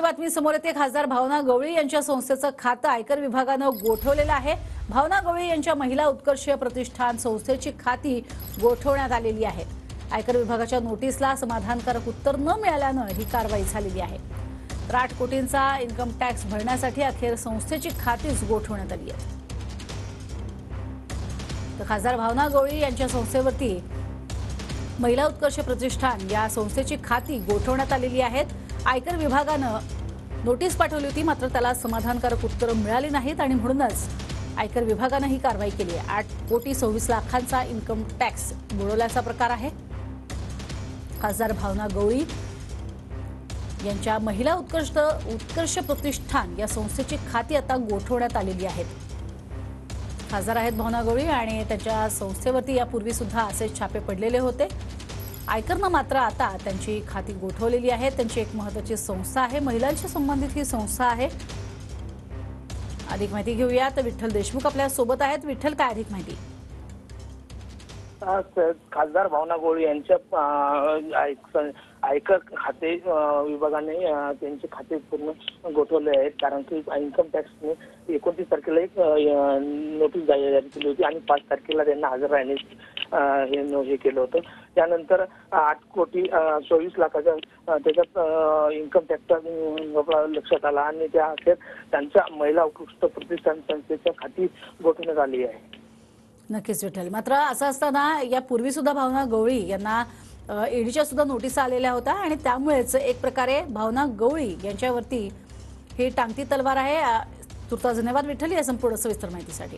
बातमी समोर येते। खासदार भावना गवळी यांच्या संस्थेचं खातं आयकर विभागानं गोठवलेलं आहे। भावना गवळी यांच्या महिला उत्कर्ष प्रतिष्ठान संस्थेची खाती गोठवण्यात आलेली आहेत। आयकर विभागाच्या नोटीसला समाधानकारक उत्तर न मिळाल्यानं ही कारवाई झालेली आहे। 8 कोटींचा इन्कम टॅक्स भरण्यासाठी अखेर संस्थेची खातीच गोठवण्यात आली आहेत। तर खासदार भावना गवळी यांच्या संस्थेवरती महिला उत्कर्ष प्रतिष्ठान या संस्थेची खाती गोठवण्यात आलेली आहेत। आयकर विभागानं नोटीस पाठवली होती, मात्र त्याला समाधानकारक उत्तर मिळाली नाहीत आणि म्हणूनच आयकर विभागानं ही कारवाई केली आहे। 8,26 लाखांचा इन्कम टॅक्स बुडवल्याचा प्रकार आहे। खासदार भावना गवळी यांच्या महिला उत्कर्ष प्रतिष्ठान या संस्थेची खाती आता गोठवण्यात आलेली आहेत। खासदार आहेत भावना गवळी आणि त्यांच्या संस्थेवरती यापूर्वी सुद्धा असे छापे पडलेले होते। आयकरनं मात्र आता त्यांची खाती गोठवलेली आहेत। त्यांची एक महत्त्वाची संस्था आहे, महिलांशी संबंधित ही संस्था आहे। अधिक माहिती घेऊया तर विठ्ठल देशमुख आपल्या सोबत आहेत। विठ्ठल, काय अधिक माहिती? खासदार भावना गवळी यांच्या आयकर खाते विभागाने त्यांचे खाते पूर्ण गोठवले आहेत, कारण की इन्कम टॅक्सने 29 तारखेला एक नोटीस जारी केली होती आणि 5 तारखेला त्यांना हजर राहण्यास हे केलं होतं। त्यानंतर 8,24 लाखाचा त्याच्यात इन्कम टॅक्सचा लक्षात आला आणि त्या अखेर त्यांच्या महिला उत्कृष्ट प्रतिष्ठान संस्थेच्या खाती गोठवण्यात आली आहे। नक्कीच विठ्ठल, मात्र असं असताना यापूर्वी सुद्धा भावना गवळी यांना ईडीच्या सुद्धा नोटीस आलेल्या होत्या आणि त्यामुळेच एक प्रकारे भावना गवळी यांच्यावरती ही टांगती तलवार आहे। तुर्तास धन्यवाद विठ्ठल या संपूर्ण सविस्तर माहितीसाठी।